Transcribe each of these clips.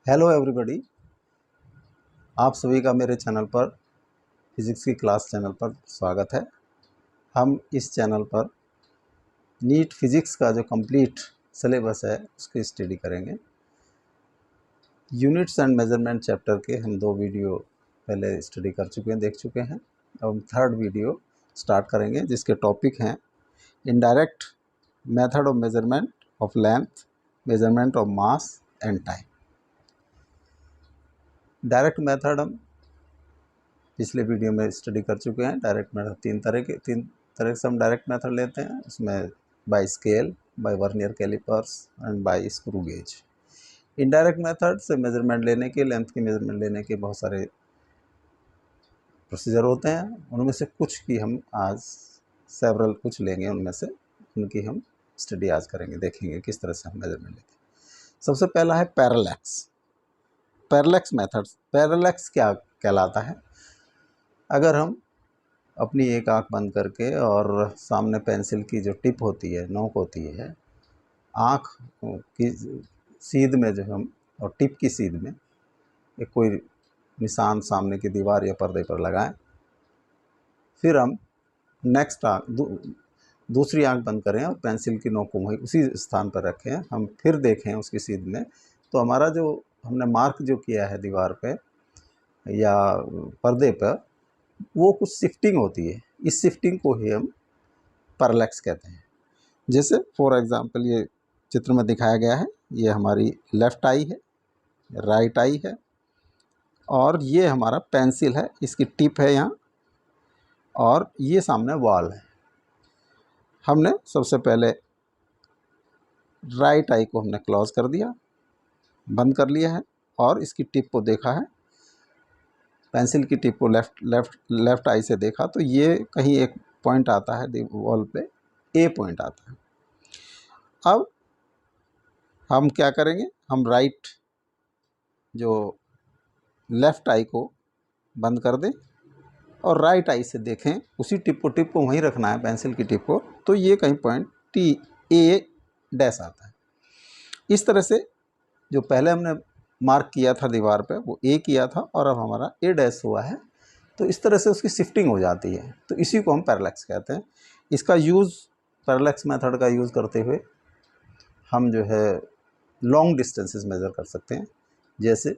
Hello everybody, आप सभी का मेरे चैनल पर फिज़िक्स की क्लास चैनल पर स्वागत है। हम इस चैनल पर नीट फिज़िक्स का जो कंप्लीट सिलेबस है उसकी स्टडी करेंगे। यूनिट्स एंड मेजरमेंट चैप्टर के हम 2 वीडियो पहले स्टडी कर चुके हैं, देख चुके हैं। अब हम 3rd वीडियो स्टार्ट करेंगे जिसके टॉपिक हैं indirect method of measurement of length, measurement of mass and time. Direct method हम पिछले वीडियो में स्टडी कर चुके हैं। डायरेक्ट मेथड तीन तरह से हम डायरेक्ट मेथड लेते हैं। उसमें by scale, by vernier callipers and by screw gauge. Indirect method से मेजरमेंट लेने के, लेंथ की मेजरमेंट लेने के बहुत सारे प्रोसीजर होते हैं। उनमें से कुछ की हम आज सेवरल कुछ लेंगे, उनमें से उनकी हम स्टडी आज करेंगे, देखेंगे किस तरह से हम मेजरमेंट लेते हैं। सबसे पहला है पैरेलैक्स। पैरेलैक्स मेथड, पैरेलैक्स क्या कहलाता है? अगर हम अपनी एक आंख बंद करके और सामने पेंसिल की जो टिप होती है, नोक होती है, आंख की सीध में जो हम और टिप की सीध में एक कोई निशान सामने की दीवार या पर्दे पर लगाएं, फिर हम नेक्स्ट दूसरी आंख बंद करें और पेंसिल की नोक को वहीं उसी स्थान पर रखें, हम फिर देखें उसकी सीध में, तो हमारा जो हमने मार्क जो किया है दीवार पे या पर्दे पर, वो कुछ शिफ्टिंग होती है। इस शिफ्टिंग को ही हम पैरेलैक्स कहते हैं। जैसे फॉर एग्जांपल ये चित्र में दिखाया गया है, ये हमारी लेफ़्ट आई है, राइट आई है, और ये हमारा पेंसिल है, इसकी टिप है यहाँ, और ये सामने वॉल है। हमने सबसे पहले राइट आई को हमने क्लोज कर दिया, बंद कर लिया है, और इसकी टिप को देखा है, पेंसिल की टिप को लेफ़्ट आई से देखा, तो ये कहीं एक पॉइंट आता है वॉल पे, ए पॉइंट आता है। अब हम क्या करेंगे, हम राइट जो लेफ़्ट आई को बंद कर दें और राइट आई से देखें, उसी टिप को वहीं रखना है, पेंसिल की टिप को, तो ये कहीं पॉइंट टी ए डैश आता है। इस तरह से जो पहले हमने मार्क किया था दीवार पे, वो ए किया था और अब हमारा ए डैश हुआ है, तो इस तरह से उसकी शिफ्टिंग हो जाती है। तो इसी को हम पैरेलैक्स कहते हैं। इसका यूज़, पैरेलैक्स मेथड का यूज़ करते हुए हम जो है लॉन्ग डिस्टेंसेस मेज़र कर सकते हैं। जैसे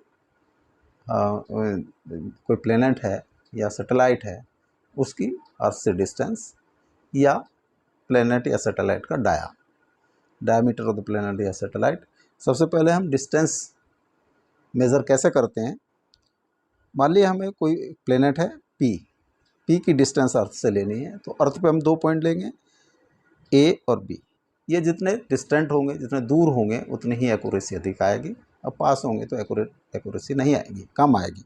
कोई प्लेनेट है या सैटेलाइट है, उसकी अर्थ से डिस्टेंस, या प्लेनेट या सैटेलाइट का डायमीटर ऑफ द प्लेनेट या सैटेलाइट। सबसे पहले हम डिस्टेंस मेज़र कैसे करते हैं? मान लिया हमें कोई प्लेनेट है पी की डिस्टेंस अर्थ से लेनी है, तो अर्थ पे हम 2 पॉइंट लेंगे, ए और बी। ये जितने डिस्टेंट होंगे, जितने दूर होंगे, उतनी ही एक्यूरेसी अधिक आएगी। अब पास होंगे तो एक्यूरेसी नहीं आएगी, कम आएगी।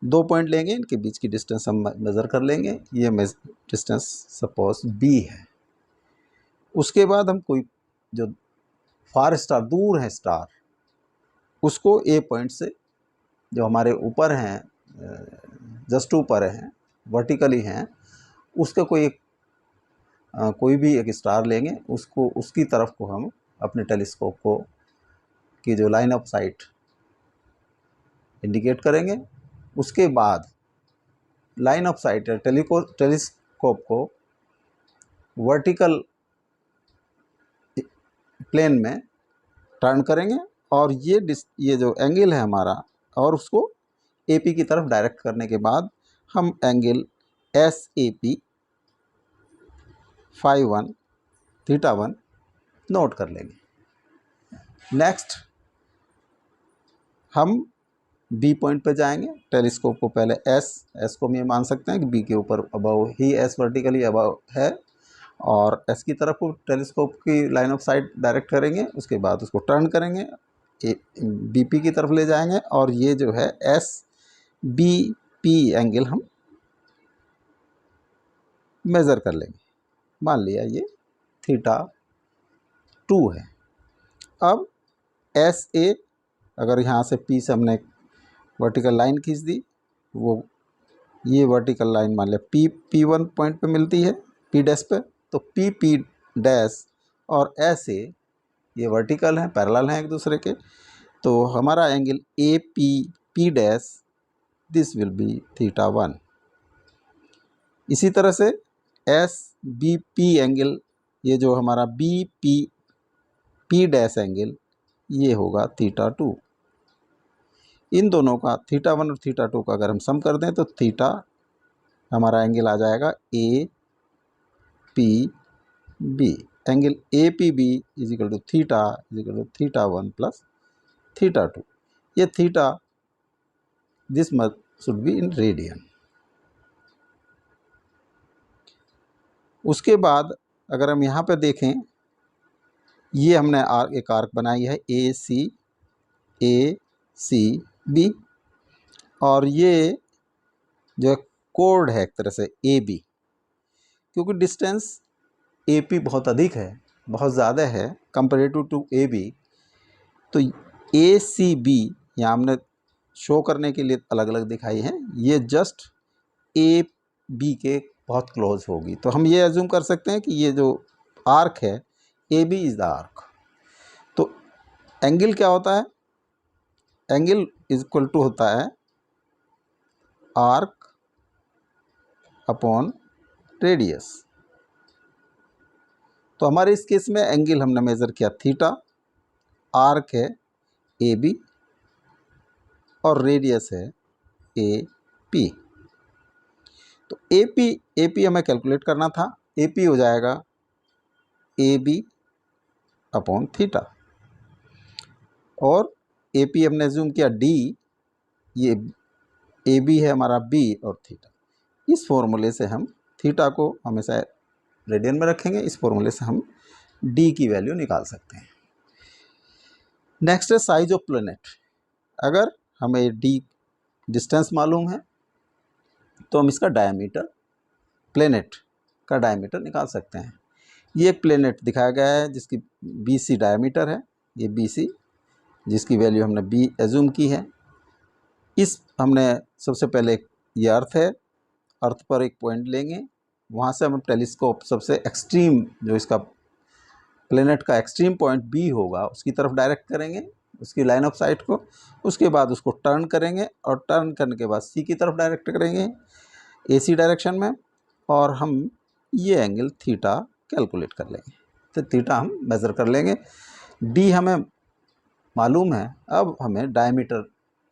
2 पॉइंट लेंगे, इनके बीच की डिस्टेंस हम मेज़र कर लेंगे। ये डिस्टेंस सपोज बी है। उसके बाद हम कोई जो फार स्टार, दूर है स्टार, उसको ए पॉइंट से, जो हमारे ऊपर हैं, जस्ट ऊपर हैं, वर्टिकली हैं, उसका कोई भी एक स्टार लेंगे, उसको उसकी तरफ को हम अपने टेलीस्कोप को की जो लाइन ऑफ साइट इंडिकेट करेंगे। उसके बाद लाइन ऑफ साइट टेलीस्कोप को वर्टिकल प्लेन में टर्न करेंगे, और ये जो एंगल है हमारा, और उसको एपी की तरफ डायरेक्ट करने के बाद हम एंगल SAP φ1 θ1 नोट कर लेंगे। नेक्स्ट हम बी पॉइंट पे जाएंगे। टेलीस्कोप को पहले एस को हम ये मान सकते हैं कि बी के ऊपर अबव ही, एस वर्टिकली अबव है, और एस की तरफ को टेलीस्कोप की लाइन ऑफ साइट डायरेक्ट करेंगे। उसके बाद उसको टर्न करेंगे, BP की तरफ ले जाएंगे, और ये जो है SBP एंगल हम मेज़र कर लेंगे। मान लिया ये θ2 है। अब SA, अगर यहाँ से P से हमने वर्टिकल लाइन खींच दी, वो ये वर्टिकल लाइन मान लिया P1 पॉइंट पे मिलती है, P डैश पे, तो P डैश और SA ये वर्टिकल हैं, पैरेलल हैं एक दूसरे के। तो हमारा angle A P P dash this will be theta 1। इसी तरह से एस बी पी एंगल, ये जो हमारा B P P dash angle, ये होगा थीटा 2। इन दोनों का थीटा 1 और थीटा 2 का अगर हम सम कर दें तो थीटा हमारा एंगल आ जाएगा A P B. Angle A P B is equal to theta 1 plus theta 2। ये theta this must should be in radian. उसके बाद अगर हम यहाँ पे देखें, ये हमने एक आर्क बनाई है ए सी बी, और ये जो कोड है एक तरह से ए बी, क्योंकि डिस्टेंस ए पी बहुत अधिक है, बहुत ज़्यादा है कंपेरेटिव टू ए बी, तो ए सी बी यहाँ हमने शो करने के लिए अलग अलग दिखाई हैं, ये जस्ट ए बी के बहुत क्लोज होगी। तो हम ये एज्यूम कर सकते हैं कि ये जो आर्क है A B is the arc. तो एंगल क्या होता है? एंगल इज इक्वल टू होता है आर्क अपॉन रेडियस। तो हमारे इस केस में एंगल हमने मेज़र किया थीटा, आर्क है ए बी और रेडियस है ए पी। तो ए पी हमें कैलकुलेट करना था। ए पी हो जाएगा ए बी अपॉन थीटा, और ए पी हमने एज्यूम किया डी, ये ए बी है हमारा बी और थीटा। इस फॉर्मूले से हम थीटा को हमेशा रेडियन में रखेंगे, इस फॉर्मूले से हम डी की वैल्यू निकाल सकते हैं। नेक्स्ट है साइज ऑफ प्लैनेट। अगर हमें डी डिस्टेंस मालूम है तो हम इसका डायमीटर, प्लैनेट का डायमीटर निकाल सकते हैं। ये प्लैनेट दिखाया गया है जिसकी बी सी डायमीटर है, ये बी सी जिसकी वैल्यू हमने बी एज्यूम की है। इस हमने सबसे पहले ये अर्थ है, अर्थ पर एक पॉइंट लेंगे, वहाँ से हम टेलीस्कोप सबसे एक्सट्रीम जो इसका प्लैनेट का एक्सट्रीम पॉइंट बी होगा उसकी तरफ डायरेक्ट करेंगे, उसकी लाइन ऑफ साइट को। उसके बाद उसको टर्न करेंगे और टर्न करने के बाद सी की तरफ डायरेक्ट करेंगे ए सी डायरेक्शन में, और हम ये एंगल थीटा कैलकुलेट कर लेंगे। तो थीटा हम मेज़र कर लेंगे। डी हमें मालूम है, अब हमें डायमीटर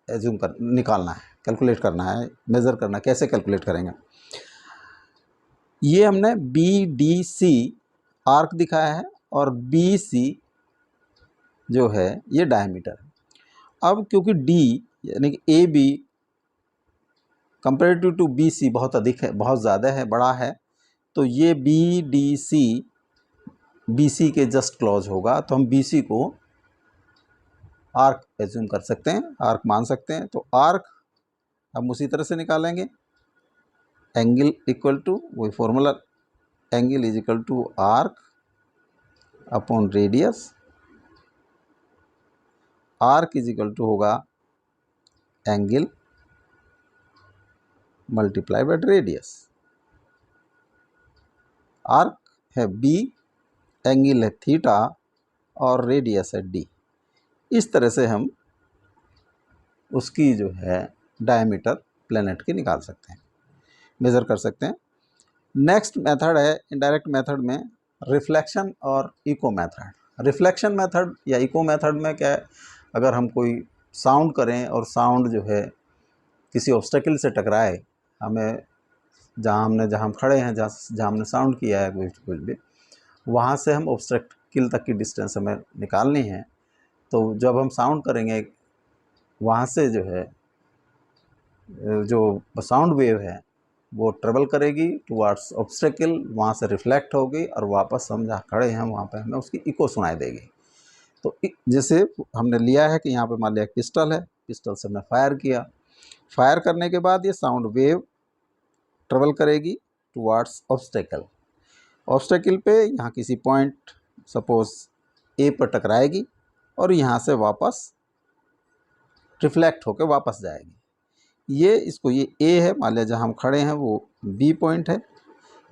एज्यूम कर निकालना है, कैलकुलेट करना है, मेज़र करना है। कैसे कैलकुलेट करेंगे? ये हमने बी डी सी आर्क दिखाया है और बी सी जो है ये डायमीटर है। अब क्योंकि डी यानी कि A B comparative to B C बहुत अधिक है, बहुत ज़्यादा है, बड़ा है, तो ये B D C B C के जस्ट क्लोज होगा, तो हम बी सी को आर्क एज्यूम कर सकते हैं, आर्क मान सकते हैं। तो आर्क हम उसी तरह से निकालेंगे, एंगल इक्वल टू वही formula, angle is equal to arc upon radius. Arc is equal to होगा angle multiply by radius. Arc है बी, एंगल है थीटा और रेडियस है डी। इस तरह से हम उसकी जो है डायमीटर प्लैनेट की निकाल सकते हैं, मेज़र कर सकते हैं। नेक्स्ट मेथड है इनडायरेक्ट मेथड में रिफ्लेक्शन और इको मेथड। रिफ्लेक्शन मेथड या इको मेथड में क्या है, अगर हम कोई साउंड करें और साउंड जो है किसी ऑब्स्टेकल से टकराए, हमें जहाँ हम खड़े हैं, जहाँ हमने साउंड किया है कुछ भी, वहाँ से हम ऑब्स्टेकल तक की डिस्टेंस हमें निकालनी है। तो जब हम साउंड करेंगे, वहाँ से जो है जो साउंड वेव है वो ट्रेवल करेगी टुवार्ड्स ऑब्स्टेकल, वहाँ से रिफ्लेक्ट होगी और वापस हम जहाँ खड़े हैं वहाँ पे हमें उसकी इको सुनाई देगी। तो जैसे हमने लिया है कि यहाँ पे मान लिया पिस्टल है, पिस्टल से हमने फायर किया, फायर करने के बाद ये साउंड वेव ट्रेवल करेगी टुवार्ड्स ऑब्स्टेकल। ऑब्स्टेकल पे यहाँ किसी पॉइंट सपोज ए पर टकराएगी और यहाँ से वापस रिफ्लेक्ट होकर वापस जाएगी। ये इसको ये ए है, मान लिया जहाँ हम खड़े हैं वो बी पॉइंट है,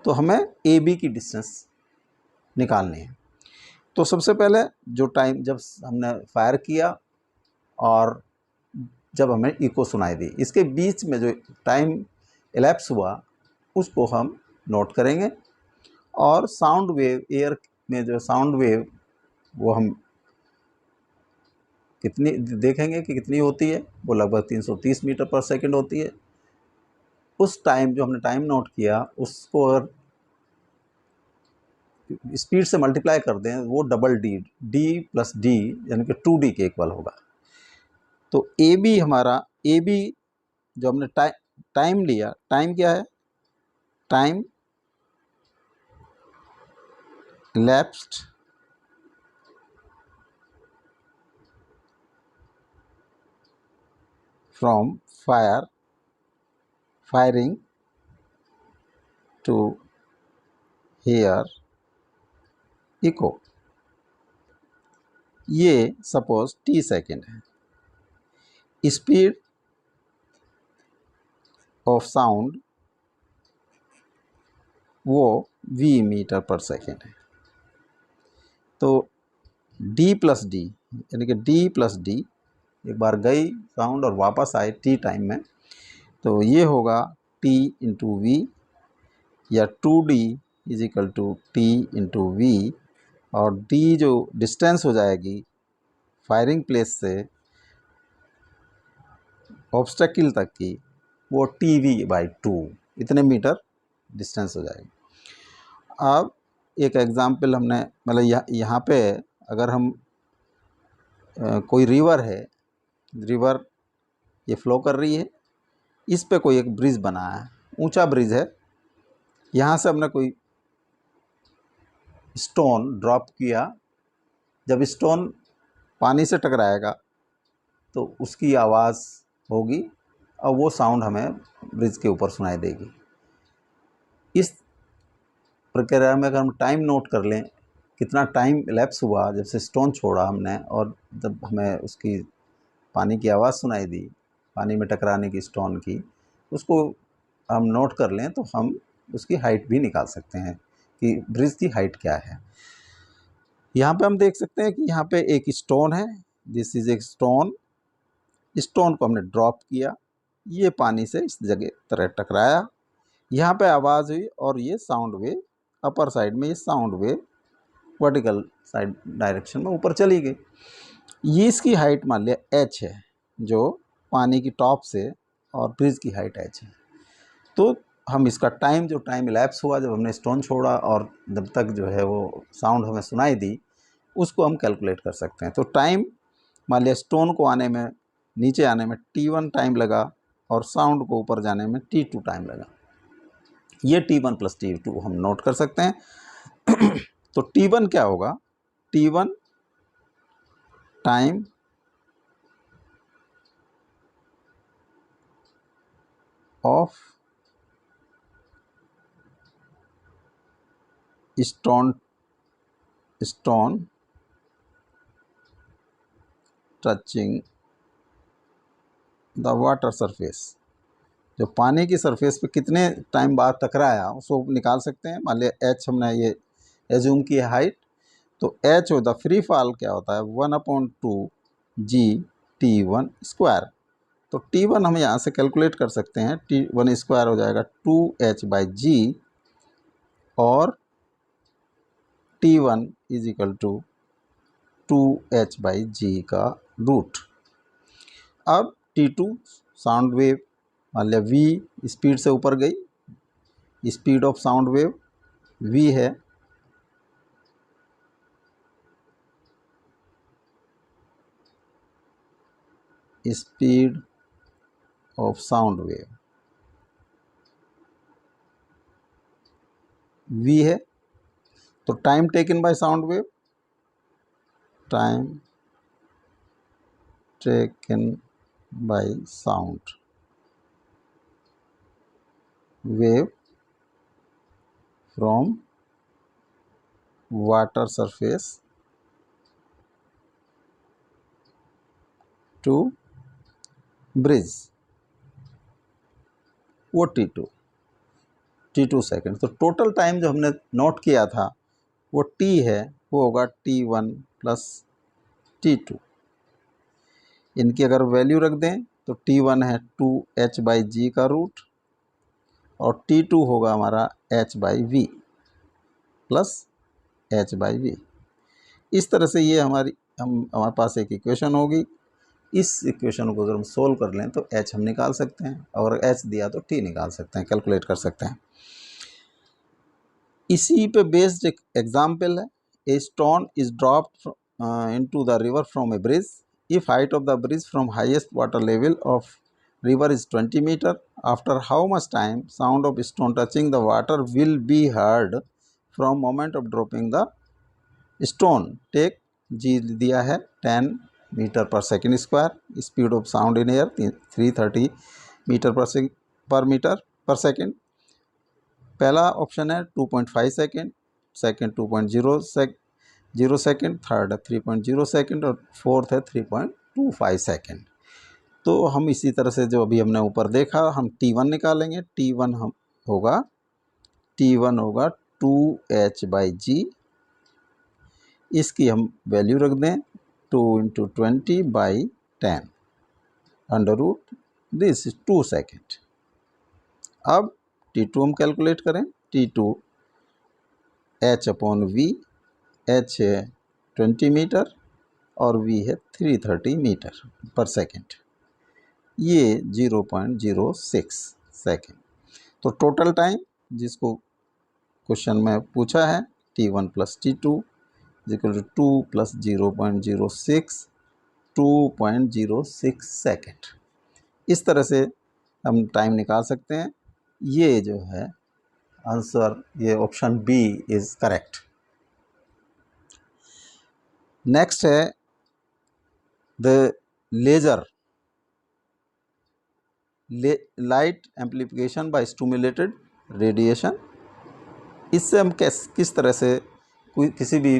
तो हमें ए बी की डिस्टेंस निकालनी है। तो सबसे पहले जो टाइम जब हमने फायर किया और जब हमें इको सुनाई दी। इसके बीच में जो टाइम एलैप्स हुआ उसको हम नोट करेंगे। और साउंड वेव, एयर में जो साउंड वेव वो हम कितनी देखेंगे कि कितनी होती है, वो लगभग 330 मीटर पर सेकंड होती है। उस टाइम जो हमने टाइम नोट किया उसको अगर स्पीड से मल्टीप्लाई कर दें वो double D, D plus D यानी कि 2D के इक्वल होगा। तो ए बी हमारा, ए बी जो हमने टाइम लिया, टाइम क्या है, time elapsed from firing to hear echo, ये सपोज t सेकेंड है। स्पीड ऑफ साउंड वो v मीटर पर सेकेंड है। तो d प्लस डी यानी कि d प्लस डी, एक बार गई साउंड और वापस आए t टाइम में, तो ये होगा t इंटू वी, या 2D is equal to t into V, और d जो डिस्टेंस हो जाएगी फायरिंग प्लेस से ऑब्स्टेकल तक की, वो TV/2, इतने मीटर डिस्टेंस हो जाएगी। अब एक एग्जाम्पल हमने, मतलब यहाँ पे अगर हम कोई रिवर है, रिवर ये फ्लो कर रही है, इस पे कोई एक ब्रिज बना है, ऊंचा ब्रिज है, यहाँ से हमने कोई स्टोन ड्रॉप किया, जब स्टोन पानी से टकराएगा तो उसकी आवाज़ होगी और वो साउंड हमें ब्रिज के ऊपर सुनाई देगी। इस प्रक्रिया में अगर हम टाइम नोट कर लें, कितना टाइम लैप्स हुआ जब से स्टोन छोड़ा हमने और जब हमें उसकी पानी की आवाज़ सुनाई दी, पानी में टकराने की स्टोन की, उसको हम नोट कर लें तो हम उसकी हाइट भी निकाल सकते हैं कि ब्रिज की हाइट क्या है। यहाँ पे हम देख सकते हैं कि यहाँ पे एक स्टोन है, दिस इज एक स्टोन, स्टोन को हमने ड्रॉप किया, ये पानी से इस जगह तरह टकराया, यहाँ पे आवाज़ हुई और ये साउंड वेव अपर साइड में, ये sound wave vertical side direction में ऊपर चली गई। ये इसकी हाइट मान लिया h है, जो पानी की टॉप से, और ब्रिज की हाइट h है। तो हम इसका टाइम, जो टाइम लैप्स हुआ जब हमने स्टोन छोड़ा और जब तक जो है वो साउंड हमें सुनाई दी, उसको हम कैलकुलेट कर सकते हैं। तो टाइम मान लिया स्टोन को आने में, नीचे आने में t1 टाइम लगा और साउंड को ऊपर जाने में t2 टाइम लगा। ये t1 प्लस t2 हम नोट कर सकते हैं। तो t1 क्या होगा, t1 time of stone touching the water surface, जो पानी की सरफेस पे कितने टाइम बाद टकराया उसको निकाल सकते हैं। मान लिया h हमने ये एज्यूम की है हाइट, तो h हो द फ्री फॉल क्या होता है 1/2 g/t1 स्क्वायर। तो t1 हम यहाँ से कैलकुलेट कर सकते हैं, t1 स्क्वायर हो जाएगा 2h/g, और t1 is equal to 2h/g का रूट। अब t2 साउंड वेव, मान लिया v स्पीड से ऊपर गई, speed of sound wave v है, speed of sound wave v है। तो time taken by sound wave, time taken by sound wave from water surface to bridge, वो t2 सेकेंड। तो टोटल टाइम जो हमने नोट किया था वो t है, वो होगा t1 प्लस t2। इनकी अगर वैल्यू रख दें तो T1 है 2h/g का रूट और T2 होगा हमारा h/v प्लस h/v। इस तरह से ये हमारे पास एक इक्वेशन होगी। इस इक्वेशन को अगर हम सोल्व कर लें तो h हम निकाल सकते हैं, और h दिया तो t निकाल सकते हैं, कैलकुलेट कर सकते हैं। इसी पे बेस्ड एक एग्जाम्पल है। A stone is dropped into the river from A bridge if height of the bridge from highest water level of river is 20 meter. After how much time sound of stone touching the water will be heard from moment of dropping the stone? Take g दिया है 10 metre per second square, speed of sound in air 330 metre per second. पहला option है 2.5 second, second 2.0 second, third है 3.0 second और fourth है 3.25 second. तो हम इसी तरह से जो अभी हमने ऊपर देखा हम T1 निकालेंगे। T1 होगा 2h/g। इसकी हम वैल्यू रख दें 2 × 20/10 under root this is 2 second. अब T2 हम कैलकुलेट करें। T2 h/v, h है 20 मीटर और v है 330 मीटर पर सेकेंड, ये 0.06 सेकेंड। तो टोटल टाइम जिसको क्वेश्चन में पूछा है T1 + T2 = 2 + 0.06 2.06 सेकेंड। इस तरह से हम टाइम निकाल सकते हैं। ये जो है आंसर, ये option B is correct. Next है the laser light amplification by stimulated radiation. इससे हम किस तरह से किसी भी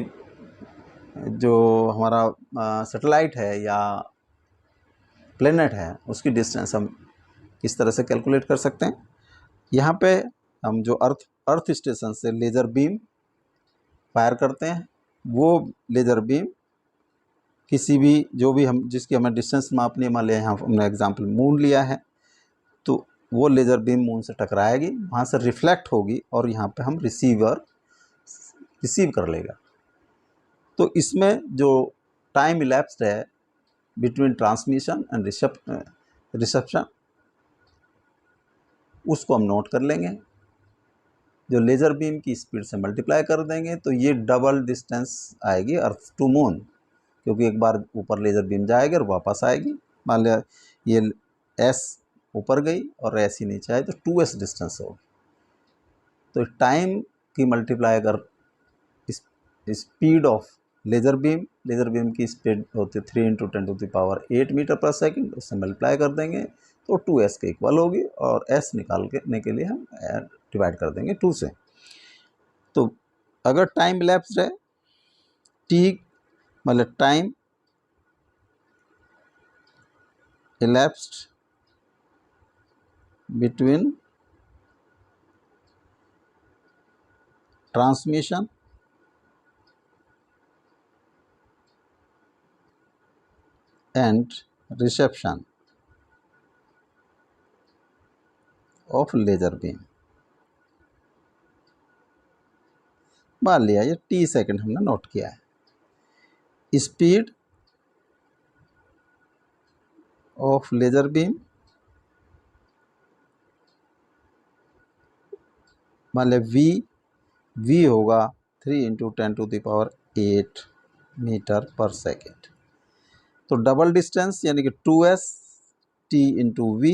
जो हमारा सैटेलाइट है या प्लेनेट है उसकी डिस्टेंस हम किस तरह से कैलकुलेट कर सकते हैं। यहाँ पे हम जो अर्थ स्टेशन से लेज़र बीम फायर करते हैं, वो लेज़र बीम किसी भी जो भी हम जिसकी हमें डिस्टेंस मापनी है, मान लिया यहाँ हमने एग्जांपल मून लिया है, तो वो लेज़र बीम मून से टकराएगी, वहाँ से रिफ्लेक्ट होगी और यहाँ पे हम रिसीव कर लेगा। तो इसमें जो टाइम इलैप्स्ड है बिटवीन ट्रांसमिशन एंड रिसेप्शन उसको हम नोट कर लेंगे। जो लेज़र बीम की स्पीड से मल्टीप्लाई कर देंगे तो ये डबल डिस्टेंस आएगी अर्थ टू मून, क्योंकि एक बार ऊपर लेज़र बीम जाएगी और वापस आएगी। मान लिया ये s ऊपर गई और s ही नीचे आई तो 2s डिस्टेंस होगी। तो टाइम की मल्टीप्लाई अगर स्पीड ऑफ लेज़र बीम की स्पीड होती है 3 × 10⁸ मीटर पर सेकेंड, उससे मल्टीप्लाई कर देंगे तो 2s के इक्वल होगी और s निकालने के लिए हम डिवाइड कर देंगे 2 से। तो अगर टाइम इलैप्स्ड है t मतलब time elapsed between transmission and reception of laser beam, मान लिया ये t सेकेंड हमने नोट किया है। स्पीड ऑफ लेज़र बीम मान लिया v होगा 3 × 10⁸ मीटर पर सेकेंड। तो डबल डिस्टेंस यानी कि 2s t × v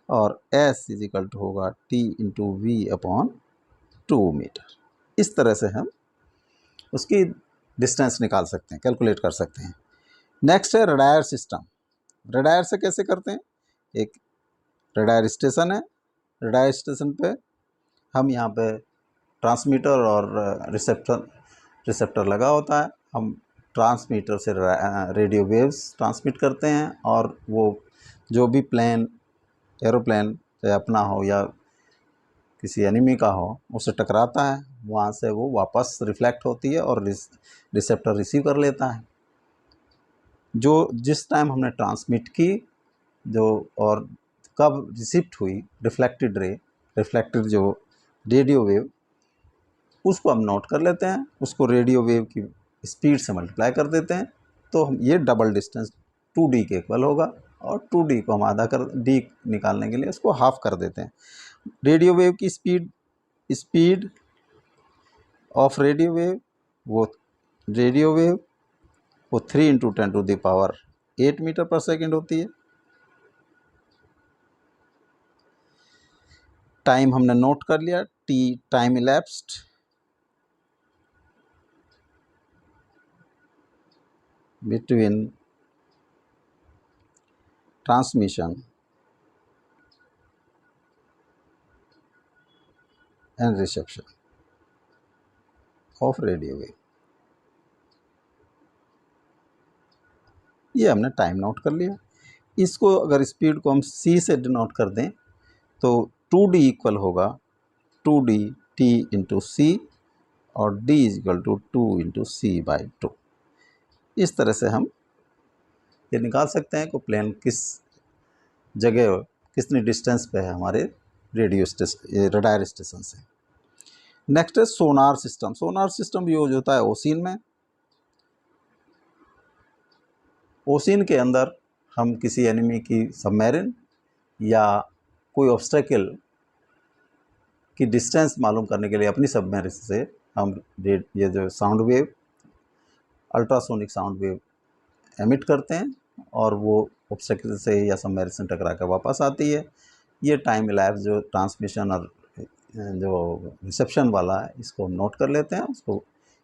और s = होगा t × v/2 मीटर। इस तरह से हम उसकी डिस्टेंस निकाल सकते हैं, कैलकुलेट कर सकते हैं। नेक्स्ट है रडार सिस्टम। रडार से कैसे करते हैं? एक रडार स्टेशन है, रडार स्टेशन पे हम यहाँ पे ट्रांसमीटर और रिसेप्टर लगा होता है। हम ट्रांसमीटर से रेडियो वेव्स ट्रांसमिट करते हैं और वो जो भी प्लेन एरोप्लेन चाहे अपना हो या किसी एनिमी का हो उससे टकराता है, वहाँ से वो वापस रिफ्लेक्ट होती है और रिसेप्टर रिसीव कर लेता है। जो जिस टाइम हमने ट्रांसमिट की जो और कब रिसीप्ट हुई रिफ्लेक्टेड रे, रिफ्लेक्टेड जो रेडियो वेव, उसको हम नोट कर लेते हैं, उसको रेडियो वेव की स्पीड से मल्टीप्लाई कर देते हैं, तो हम ये डबल डिस्टेंस 2d के इक्वल होगा, और 2d को हम आधा कर d निकालने के लिए उसको हाफ कर देते हैं। रेडियो वेव की स्पीड ऑफ रेडियो वेव, वो 3 × 10⁸ मीटर पर सेकेंड होती है। टाइम हमने नोट कर लिया, t time elapsed between transmission and reception of radio wave, ये हमने टाइम नोट कर लिया। इसको अगर स्पीड को हम c से डिनोट कर दें तो 2d इक्वल होगा 2d t × c, और d इक्वल टू 2 × c/2। इस तरह से हम ये निकाल सकते हैं कि प्लेन किस जगह कितनी डिस्टेंस पे है हमारे रेडियो स्टेशन रडार स्टेशन से। नेक्स्ट है sonar system. Sonar system use होता है ओशिन में। ओशिन के अंदर हम किसी एनिमी की सबमरीन या कोई ऑब्स्टेकल की डिस्टेंस मालूम करने के लिए अपनी सबमरीन से हम ये जो sound wave, ultrasonic sound wave emit करते हैं, और वो ऑब्स्टेकल से या सबमरीन से टकरा कर वापस आती है। ये टाइम इलैप्स जो ट्रांसमिशन और जो रिसेप्शन वाला है, इसको हम नोट कर लेते हैं, उसको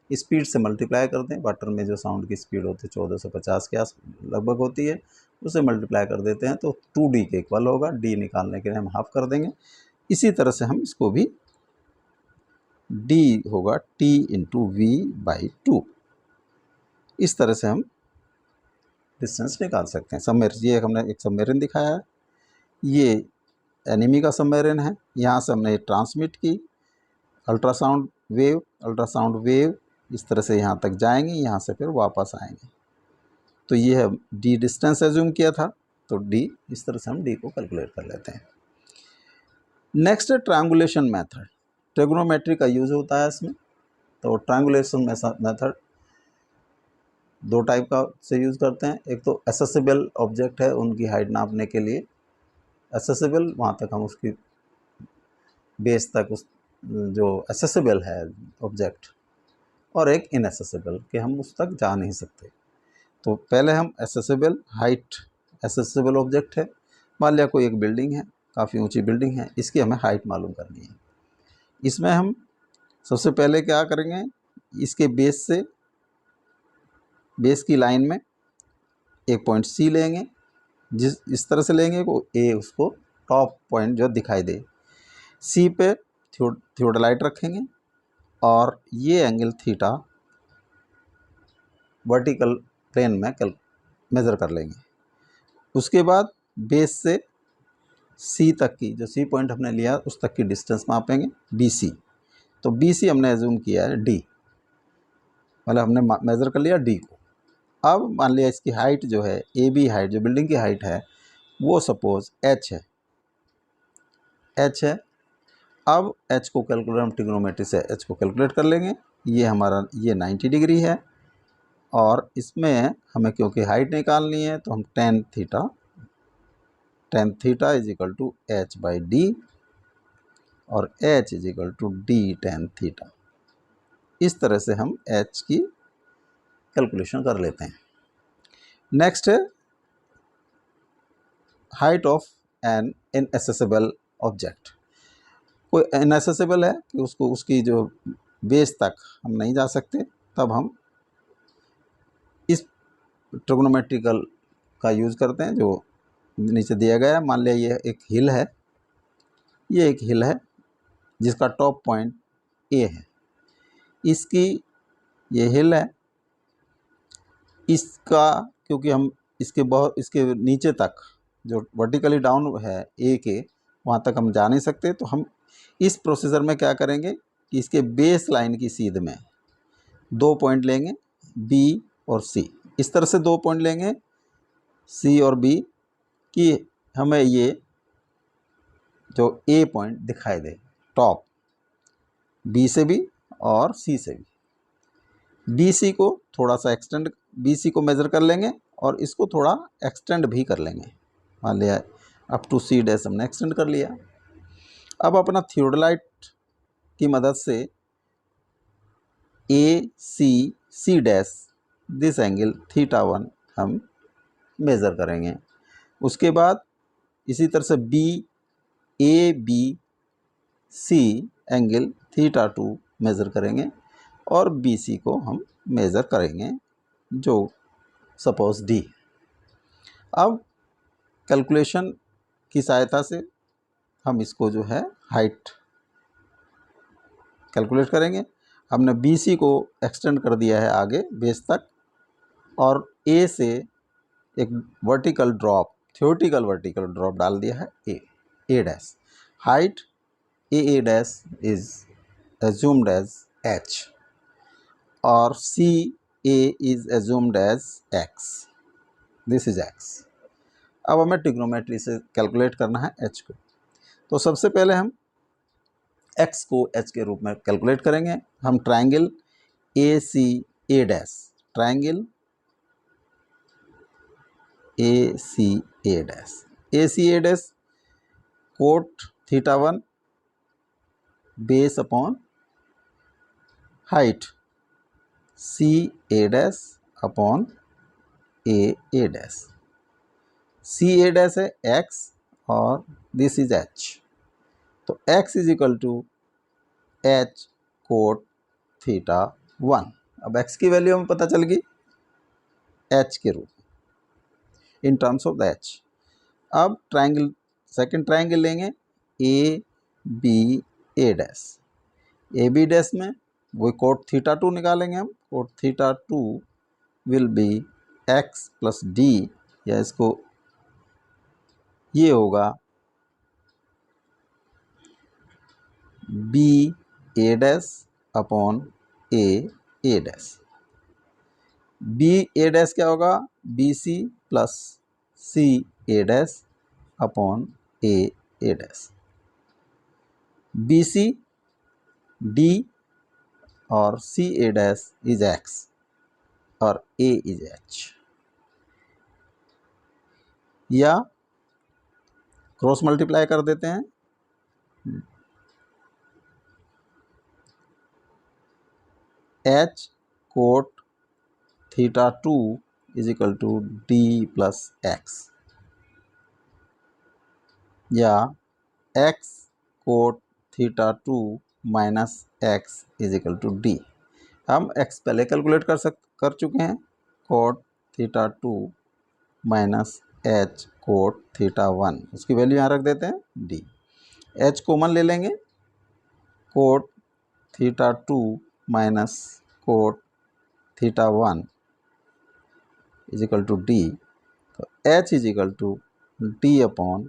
स्पीड से मल्टीप्लाई करते हैं। वाटर में जो साउंड की स्पीड होती है 1450 के आस लगभग होती है, उसे मल्टीप्लाई कर देते हैं तो 2d के इक्वल होगा। d निकालने के लिए हम हाफ कर देंगे। इसी तरह से हम इसको भी d होगा t × v/2। इस तरह से हम डिस्टेंस निकाल सकते हैं। सबमरीन, ये हमने एक सबमरीन दिखाया है, ये एनिमी का सबमरीन है। यहाँ से हमने ट्रांसमिट की अल्ट्रासाउंड वेव इस तरह से यहाँ तक जाएंगी, यहाँ से फिर वापस आएंगे। तो ये है d डिस्टेंस एज्यूम किया था, तो d इस तरह से हम d को कैलकुलेट कर लेते हैं। नेक्स्ट है ट्रायंगुलेशन मेथड। ट्रिग्नोमेट्री का यूज होता है इसमें। तो ट्रायंगुलेशन मेथड दो टाइप का से यूज़ करते हैं। एक तो एसेसिबल ऑब्जेक्ट है, उनकी हाइट नापने के लिए एसेसिबल, वहाँ तक हम उसकी बेस तक उस जो एसेसिबल है ऑब्जेक्ट, और एक इनएसेसिबल कि हम उस तक जा नहीं सकते। तो पहले हम एसेसिबल हाइट, एसेसिबल ऑब्जेक्ट है, मान लिया कोई एक बिल्डिंग है, काफ़ी ऊंची बिल्डिंग है, इसकी हमें हाइट मालूम करनी है। इसमें हम सबसे पहले क्या करेंगे, इसके बेस से, बेस की लाइन में एक पॉइंट C लेंगे, इस तरह से लेंगे को A उसको टॉप पॉइंट जो दिखाई दे। C पे थियोडालाइट रखेंगे, और ये एंगल थीटा वर्टिकल प्लेन में मेज़र कर लेंगे। उसके बाद बेस से C तक की, जो C पॉइंट हमने लिया उस तक की डिस्टेंस मापेंगे BC। तो BC हमने एज्यूम किया है D, मतलब हमने मेज़र कर लिया D को। अब मान लिया इसकी हाइट जो है AB हाइट, जो बिल्डिंग की हाइट है, वो सपोज H है। अब H को कैलकुलेट, हम ट्रिग्नोमेट्री से H को कैलकुलेट कर लेंगे। ये हमारा 90 डिग्री है, और इसमें हमें क्योंकि हाइट निकालनी है तो हम tan theta is equal to H/d, और H is equal to D tan theta. इस तरह से हम H की कैलकुलेशन कर लेते हैं। नेक्स्ट है height of an inaccessible object. कोई इनएसेसिबल है कि उसको, उसकी जो बेस तक हम नहीं जा सकते, तब हम इस ट्रिग्नोमेट्रिकल का यूज़ करते हैं जो नीचे दिया गया है। मान लिया ये एक हिल है, ये एक हिल है जिसका टॉप पॉइंट A है, इसकी ये हिल है, इसका क्योंकि हम इसके नीचे तक जो वर्टिकली डाउन है A के, वहाँ तक हम जा नहीं सकते। तो हम इस प्रोसीजर में क्या करेंगे कि इसके बेस लाइन की सीध में 2 पॉइंट लेंगे B और C। इस तरह से 2 पॉइंट लेंगे सी और बी कि हमें ये जो ए पॉइंट दिखाई दे टॉप, बी से भी और सी से भी। बी सी को थोड़ा सा एक्सटेंड, बी सी को मेज़र कर लेंगे और इसको थोड़ा एक्सटेंड भी कर लेंगे। मान लिया अप टू सी डैश हमने एक्सटेंड कर लिया। अब अपना थियोडोलाइट की मदद से A C C dash this angle θ1 हम मेज़र करेंगे। उसके बाद इसी तरह से B A B C angle θ2 measure करेंगे और बी सी को हम मेज़र करेंगे जो सपोज डी। अब कैलकुलेशन की सहायता से हम इसको जो है हाइट कैलकुलेट करेंगे। हमने बी सी को एक्सटेंड कर दिया है आगे बेस तक और ए से एक vertical drop, theoretical vertical drop डाल दिया है A dash. Height A dash is assumed as h और C A is assumed as x, this is x. अब हमें ट्रिग्नोमेट्री से कैलकुलेट करना है एच को। तो सबसे पहले हम एक्स को एच के रूप में कैलकुलेट करेंगे। हम triangle A C A dash, triangle A C A dash cot θ1 base upon height C A dash upon A dash. C A dash है एक्स और दिस इज एच, तो x is equal to h cot θ1। अब x की value हमें पता चल गई h के रूप में in terms of the h। अब ट्राइंगल, सेकंड ट्राइंगल लेंगे A B A dash. A B dash में वही कोट θ2 निकालेंगे हम। कोट θ2 विल बी x प्लस डी, या इसको ये होगा B A dash upon A dash. B A dash क्या होगा, B C plus C A dash upon A dash. B C D और C A dash is x और A is H, या cross multiply कर देते हैं। H cot θ2 is equal to D plus x, या x cot θ2 minus x is equal to D. हम x पहले calculate कर चुके हैं, कोट θ2 माइनस एच कोट θ1, उसकी वैल्यू यहाँ रख देते हैं डी। एच कॉमन ले लेंगे, cot θ2 minus cot θ1 is equal to D. तो H is equal to D upon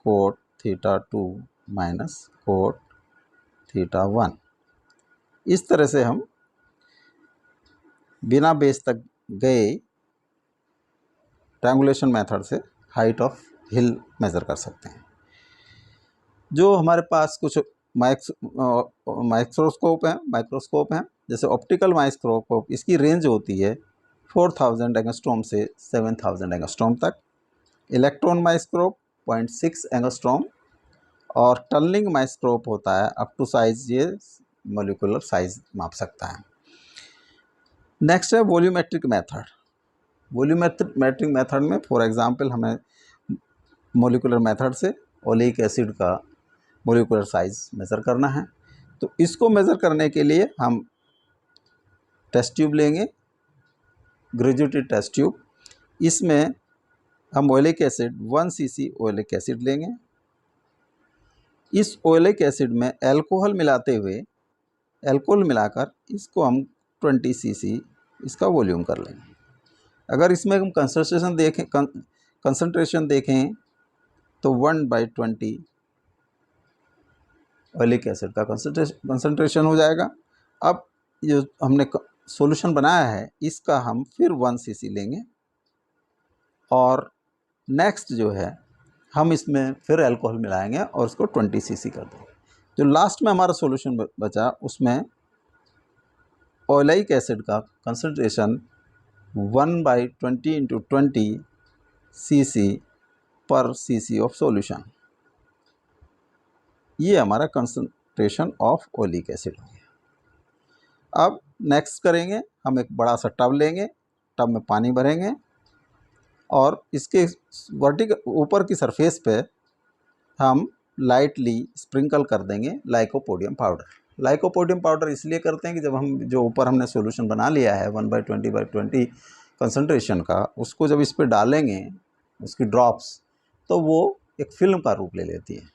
cot θ2 minus cot θ1। इस तरह से हम बिना बेस तक गए ट्रायंगुलेशन मेथड से हाइट ऑफ हिल मेज़र कर सकते हैं। जो हमारे पास कुछ माइक्रोस्कोप हैं, जैसे ऑप्टिकल माइक्रोस्कोप, इसकी रेंज होती है 4000 एंगस्ट्रॉम से 7000 एंगस्ट्रॉम तक। इलेक्ट्रॉन माइक्रोस्कोप 0.6 एंगस्ट्रॉम और टनलिंग माइक्रोस्कोप होता है अप टू साइज, ये मोलिकुलर साइज माप सकता है। नेक्स्ट है वॉल्यूमेट्रिक मेथड। वॉल्यूमेट्रिक मेथड में फॉर एग्जांपल हमें मोलिकुलर मेथड से ओलिक एसिड का मोलिकुलर साइज मेज़र करना है। तो इसको मेज़र करने के लिए हम टेस्ट ट्यूब लेंगे, ग्रेजुएटेड टेस्ट ट्यूब। इसमें हम oleic acid 1 cc oleic acid लेंगे। इस ओलिक एसिड में अल्कोहल मिलाकर इसको हम 20 cc इसका वॉल्यूम कर लेंगे। अगर इसमें हम कंसंट्रेशन देखें तो 1/20 ओलिक एसिड का कंसंट्रेशन हो जाएगा। अब जो हमने सॉल्यूशन बनाया है इसका हम फिर 1 cc लेंगे और नेक्स्ट जो है हम इसमें फिर अल्कोहल मिलाएंगे और उसको 20 cc कर देंगे। जो लास्ट में हमारा सॉल्यूशन बचा उसमें ओलेइक एसिड का कंसंट्रेशन 1/20 × 20 cc पर cc ऑफ सॉल्यूशन, ये हमारा कंसंट्रेशन ऑफ ओलिक एसिड हो गया। अब नेक्स्ट करेंगे, हम एक बड़ा सा टब लेंगे, टब में पानी भरेंगे और इसके वर्टिकल ऊपर की सरफेस पे हम लाइटली स्प्रिंकल कर देंगे लाइकोपोडियम पाउडर। लाइकोपोडियम पाउडर इसलिए करते हैं कि जब हम जो ऊपर हमने सॉल्यूशन बना लिया है 1/20/20 कंसंट्रेशन का, उसको जब इस पर डालेंगे उसकी ड्रॉप्स, तो वो एक फिल्म का रूप ले लेती है।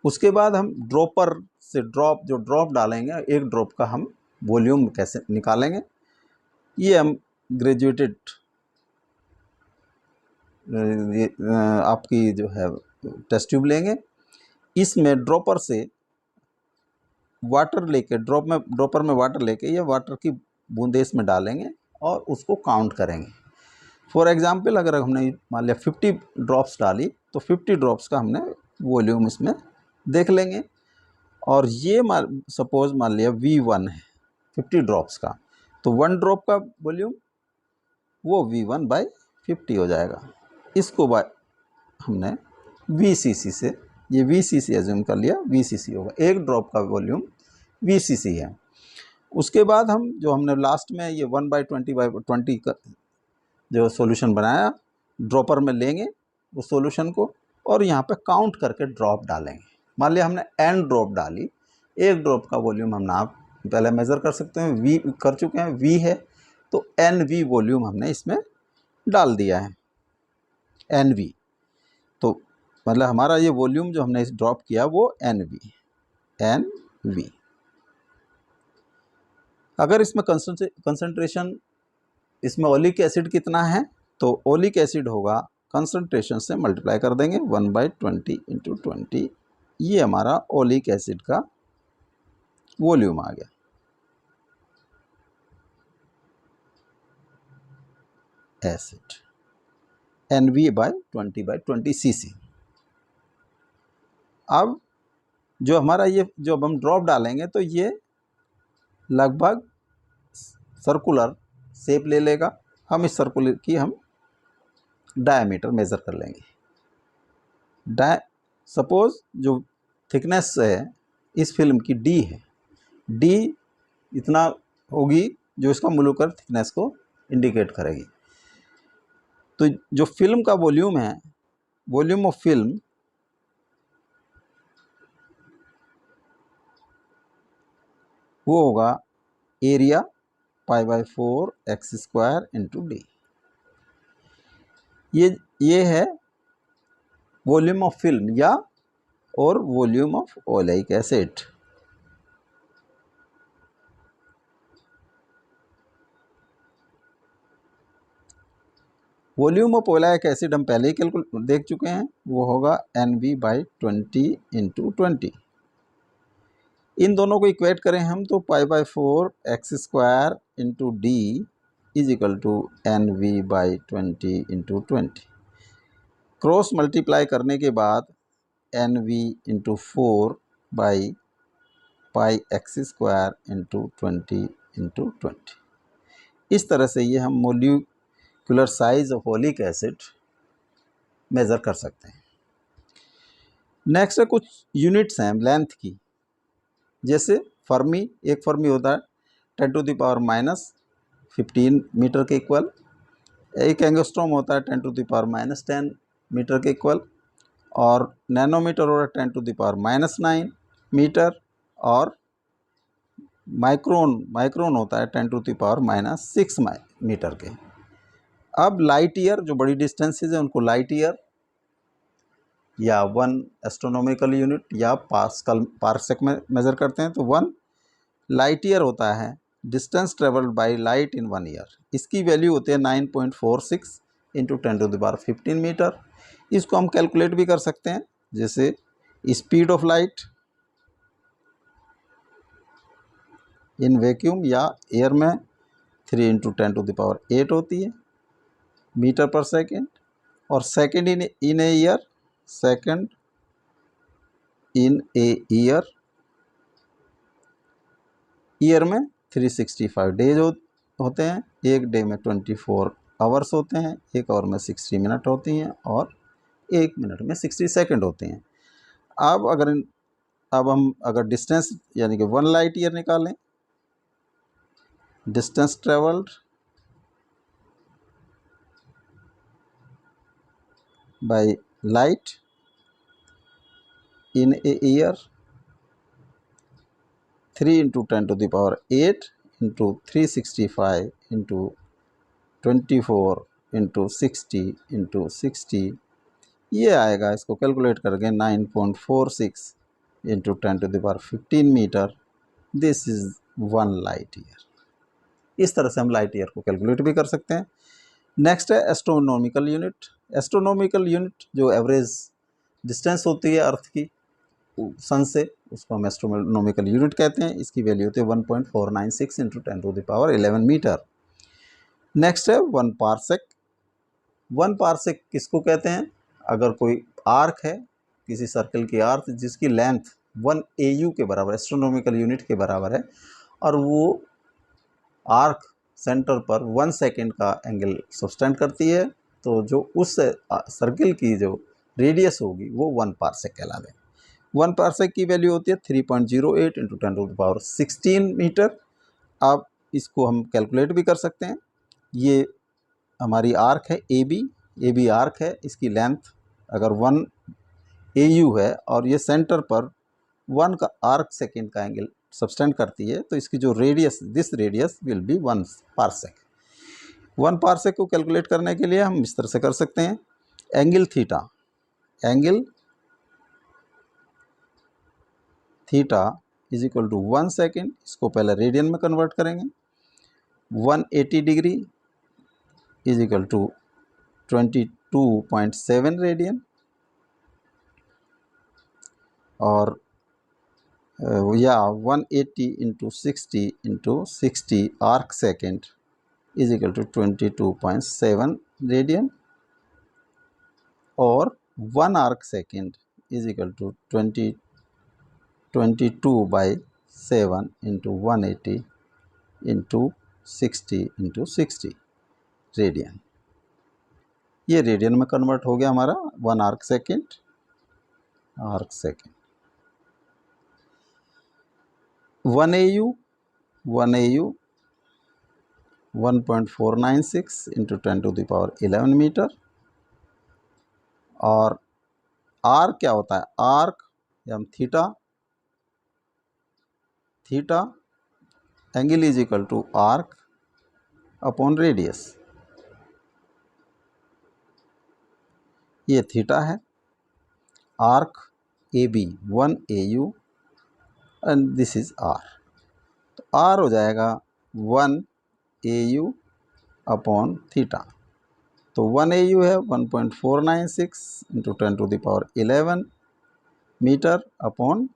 उसके बाद हम ड्रॉपर से जो ड्रॉप डालेंगे, एक ड्रॉप का हम वॉल्यूम कैसे निकालेंगे, ये हम ग्रेजुएटेड आपकी जो है टेस्ट ट्यूब लेंगे, इसमें ड्रॉपर से वाटर लेके ड्रॉपर में वाटर लेके ये वाटर की बूंदे इसमें डालेंगे और उसको काउंट करेंगे। फॉर एग्जांपल अगर हमने मान लिया 50 ड्रॉप्स डाली तो 50 ड्रॉप्स का हमने वॉल्यूम इसमें देख लेंगे। और ये सपोज मान लिया V1 है 50 ड्रॉप्स का, तो 1 ड्रॉप का वॉल्यूम वो V1/50 हो जाएगा। इसको हमने VCC से, ये VCC एज्यूम कर लिया, VCC होगा, एक ड्रॉप का वॉल्यूम VCC है। उसके बाद हम जो हमने लास्ट में ये 1/20/20 का जो सॉल्यूशन बनाया, ड्रॉपर में लेंगे उस सॉल्यूशन को और यहाँ पे काउंट करके ड्रॉप डालेंगे। मान लिया हमने n ड्रॉप डाली, एक ड्रॉप का वॉल्यूम हम नाप पहले मेज़र कर सकते हैं, V कर चुके हैं, V है तो NV वॉल्यूम हमने इसमें डाल दिया है, NV। तो मतलब हमारा ये वॉल्यूम जो हमने इस ड्रॉप किया वो NV। अगर इसमें कंसंट्रेशन इसमें ओलिक एसिड कितना है, तो ओलिक एसिड होगा कंसंट्रेशन से मल्टीप्लाई कर देंगे 1/20 × 20, ये हमारा ओलिक एसिड का वॉल्यूम आ गया। Acid NV/20/20 cc। अब जो हमारा ये जो अब हम ड्रॉप डालेंगे तो ये लगभग सर्कुलर शेप ले लेगा। हम इस सर्कुलर की हम डायमीटर मेज़र कर लेंगे। सपोज जो थिकनेस है इस फिल्म की D है, D इतना होगी जो इसका मोलिकुलर थिकनेस को इंडिकेट करेगी। तो जो फिल्म का वॉल्यूम है, वॉल्यूम ऑफ फिल्म वो होगा एरिया π/4 x² × D। ये है वॉल्यूम ऑफ फिल्म या और volume of oleic acid. Volume of oleic acid हम पहले ही देख चुके हैं, वो होगा NV/20 × 20। इन दोनों को इक्वेट करें हम तो π/4 x² × D = NV/20 × 20। Cross multiply करने के बाद NV × 4/πx² × 20 × 20। इस तरह से ये हम molecular size of oleic acid measure कर सकते हैं। नेक्स्ट है कुछ यूनिट्स हैं लेंथ की, जैसे फर्मी, एक फर्मी होता है 10⁻⁻15 मीटर के इक्वल, एक एंगस्ट्रॉम होता है 10⁻⁻10 मीटर के इक्वल, और नैनोमीटर होता है 10⁻⁹ मीटर, और माइक्रोन होता है 10⁻⁻6 मीटर के। अब लाइट ईयर, जो बड़ी डिस्टेंसेज है उनको लाइट ईयर या 1 एस्ट्रोनॉमिकल यूनिट या पार्सेक में मेज़र करते हैं, तो 1 लाइट ईयर होता है distance travelled by light in 1 year. इसकी वैल्यू होती है 9.46 × 10⁻15 मीटर। इसको हम कैलकुलेट भी कर सकते हैं, जैसे speed of light in vacuum या एयर में 3 इंटू 10⁸ होती है मीटर पर सेकेंड, और second in a year, second in a year में 365 डेज होते हैं, एक डे में 24 आवर्स होते हैं, एक आवर में 60 मिनट होती हैं और एक मिनट में 60 सेकंड होते हैं। अब हम अगर डिस्टेंस यानी कि 1 लाइट ईयर निकालें, distance travelled by light in a year, 3 into 10⁸ into 365 into 24 into 60 into 60, ये आएगा, इसको कैलकुलेट करके 9.46 into 10⁻15 metre. This is 1 light year. इस तरह से हम लाइट ईयर को कैलकुलेट भी कर सकते हैं। नेक्स्ट है एस्ट्रोनॉमिकल यूनिट। एस्ट्रोनॉमिकल यूनिट जो एवरेज डिस्टेंस होती है अर्थ की सन से, उसको हम एस्ट्रोनॉमिकल यूनिट कहते हैं। इसकी वैल्यू होती है 1.496 इंटू 10⁻11 मीटर। नेक्स्ट है 1 पार्सेक। 1 पार्सेक किसको कहते हैं? अगर कोई आर्क है, किसी सर्कल की आर्क जिसकी लेंथ 1 AU के बराबर, एस्ट्रोनॉमिकल यूनिट के बराबर है, और वो आर्क सेंटर पर 1 सेकेंड का एंगल सब्सटेंड करती है, तो जो उस सर्कल की जो रेडियस होगी वो 1 पार्सेक कहलावे। 1 पार्सेक की वैल्यू होती है 3.08 इंटू 10⁻16 मीटर। अब इसको हम कैलकुलेट भी कर सकते हैं। ये हमारी आर्क है ए बी आर्क है, इसकी लेंथ अगर 1 AU है और ये सेंटर पर 1 का आर्क सेकेंड का एंगल सब्सटेंड करती है, तो इसकी जो radius, this radius will be 1 parsec. 1 parsec को कैलकुलेट करने के लिए हम इस तरह से कर सकते हैं। Angle theta is equal to 1 second, इसको पहले रेडियन में कन्वर्ट करेंगे। 180 degree is equal to 22.7 radian, और या 180 into 60 arc second is equal to 22.7 radian, और 1 arc second is equal to 22/7 into 180 into 60 radian. ये रेडियन में कन्वर्ट हो गया हमारा 1 arc second. 1 AU 1.496 into 10⁻11 metre. और आर्क क्या होता है? आर्क या हम theta angle is equal to arc upon radius. ये थीटा है, arc AB 1 AU and this is R, तो आर हो जाएगा 1 AU अपॉन थीटा। तो 1 AU है 1.496 into 10⁻11 metre upon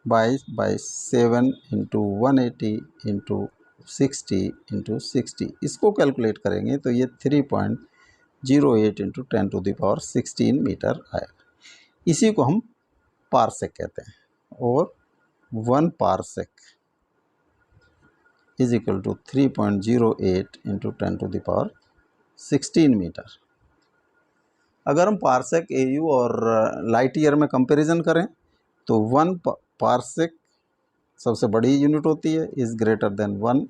by 7 into 180 into 60 इसको कैलकुलेट करेंगे तो ये 3.08 इंटू 10⁻16 मीटर आएगा। इसी को हम पार्सेक कहते हैं, और 1 parsec is equal to 3.08 into 10⁻16 metre. अगर हम पार्सेक AU और लाइट ईयर में कंपैरिजन करें तो 1 पार्सेक सबसे बड़ी यूनिट होती है, is greater than 1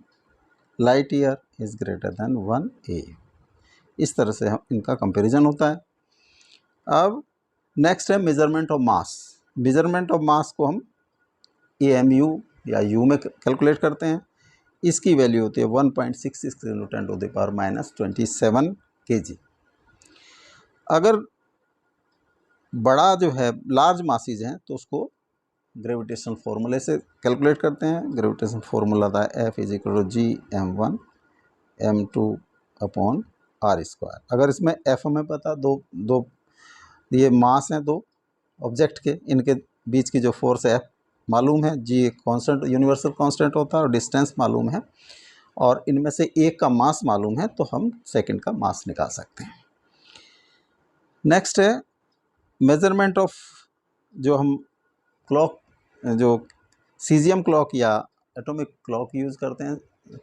light year is greater than 1 AU। इस तरह से हम इनका कंपैरिजन होता है। अब नेक्स्ट है measurement of mass. Measurement of mass को हम AMU या U में कैलकुलेट करते हैं। इसकी वैल्यू होती है 1.66 इंटू 10⁻27 kg। अगर बड़ा जो है लार्ज मासीज हैं तो उसको ग्रेविटेशनल फार्मूले से कैलकुलेट करते हैं। ग्रेविटेशनल फार्मूला था F is equal to G m1 m2 upon r²। अगर इसमें F हमें पता, दो ये मास हैं, दो ऑब्जेक्ट के, इनके बीच की जो फोर्स है F मालूम है, जी एक कांस्टेंट यूनिवर्सल कांस्टेंट होता है और डिस्टेंस मालूम है, और इनमें से एक का मास मालूम है, तो हम सेकंड का मास निकाल सकते हैं। नेक्स्ट है मेजरमेंट ऑफ, जो हम क्लॉक, जो सीजियम क्लॉक या एटॉमिक क्लॉक यूज़ करते हैं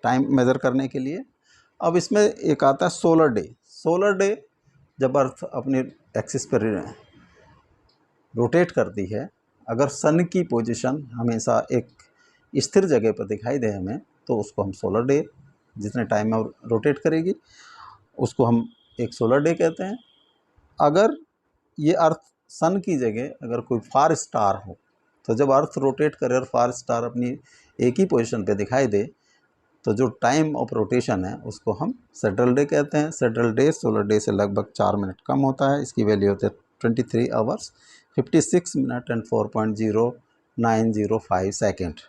टाइम मेज़र करने के लिए। अब इसमें एक आता है सोलर डे। सोलर डे जब अर्थ अपने एक्सिस पर रोटेट करती है, अगर सन की पोजीशन हमेशा एक स्थिर जगह पर दिखाई दे हमें, तो उसको हम सोलर डे, जितने टाइम में रोटेट करेगी उसको हम एक सोलर डे कहते हैं। अगर ये अर्थ सन की जगह अगर कोई फार स्टार हो, तो जब अर्थ रोटेट करे और फार स्टार अपनी एक ही पोजीशन पे दिखाई दे, तो जो टाइम ऑफ रोटेशन है उसको हम सेंट्रल डे कहते हैं। सेंट्रल डे सोलर डे से लगभग 4 मिनट कम होता है। इसकी वैल्यू होती है 23 आवर्स 56 मिनट एंड 4.0905 सेकेंड।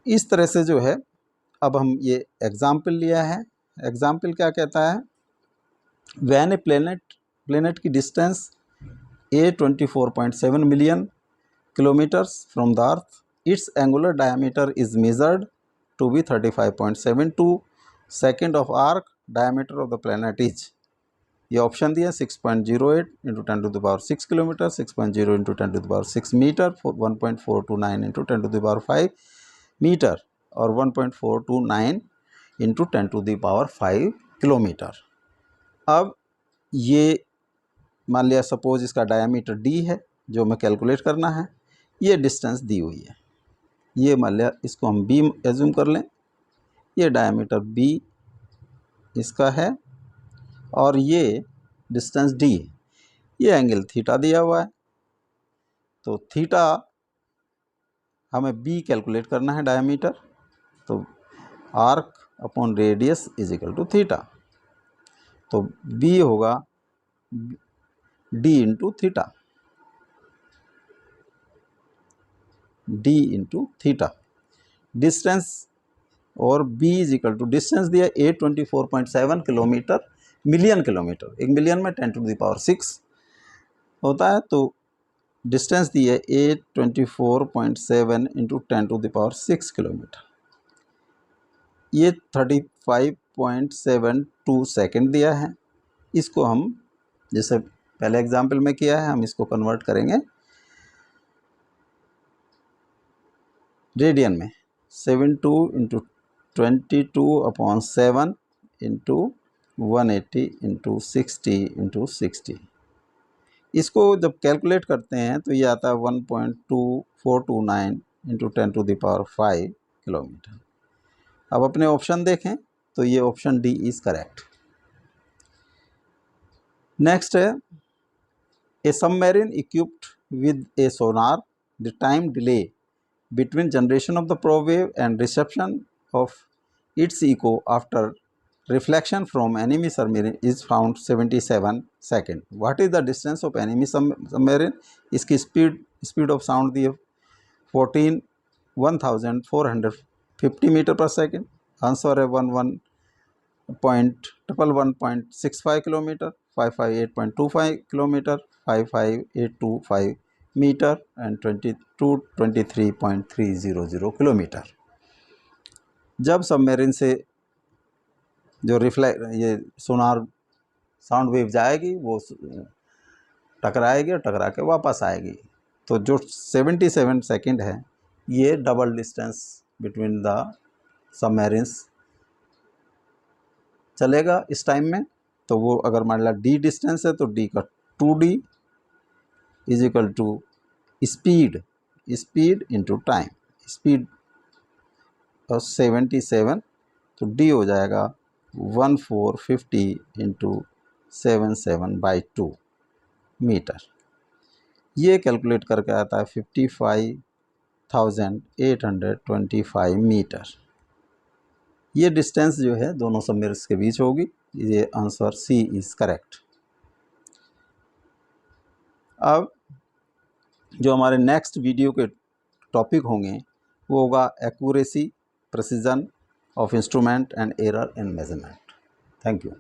इस तरह से जो है, अब हम ये एग्जाम्पल लिया है। एग्जाम्पल क्या कहता है, वैन ए प्लेनेट की distance A 24.7 million kilometres from the earth, it's angular diameter is measured to be 35.72 second of arc diameter of the planet is, ये ऑप्शन दिया 6.08 into 10 to the power 6 kilometre, 6.0 into 10 to the power 6 metre, 1.429 into 10 to the power 5 metre और 1.429 into 10 to the power 5 kilometre. अब ये मान लिया suppose इसका diameter D है जो हमें कैलकुलेट करना है, ये डिस्टेंस दी हुई है, ये मान लिया इसको हम बी एज्यूम कर लें, ये डायमीटर बी इसका है और ये डिस्टेंस डी, ये एंगल थीटा दिया हुआ है। तो थीटा हमें बी कैलकुलेट करना है डायमीटर, तो arc upon radius is equal to theta, तो बी होगा D into theta, D into theta. Distance और b is equal to distance दिया 824.7 किलोमीटर मिलियन किलोमीटर, 1 मिलियन में 10 टू द पावर 6 होता है, तो डिस्टेंस दी है 824.7 into 10 to the power 6 kilometre, ये 35.72 सेकेंड दिया है। इसको हम जैसे पहले एग्जाम्पल में किया है, हम इसको कन्वर्ट करेंगे रेडियन में, 72 इंटू 22/7 इंटू 180 इंटू 60 इंटू 60। इसको जब कैलकुलेट करते हैं तो ये आता है 1.2429 into 10 to the power 5 kilometre. अब अपने ऑप्शन देखें तो ये option D is correct. Next है a submarine equipped with a sonar, the time delay between generation of the probe wave and reception of its echo after reflection from enemy submarine is found 77 second. What is the distance of enemy submarine? इसकी speed of sound दी है 14,450 metre per second. Answer है 11.165 kilometre, 558.25 kilometre, 55825 metre and 23.300 kilometre. जब submarine से जो ये sonar sound wave जाएगी वो टकराएगी और टकरा के वापस आएगी, तो जो 77 सेकेंड है ये double distance between the submarines चलेगा इस टाइम में। तो वो अगर मान ला डी डिस्टेंस है तो डी का 2d is equal to speed into time, speed और 77, तो डी हो जाएगा 1450 इंटू 77/2 मीटर। ये कैलकुलेट करके आता है 55,825 मीटर। ये डिस्टेंस जो है दोनों सबमरीन्स के बीच होगी। ये आंसर सी इज करेक्ट। अब जो हमारे नेक्स्ट वीडियो के टॉपिक होंगे वो होगा accuracy, precision of instrument and error in measurement. Thank you.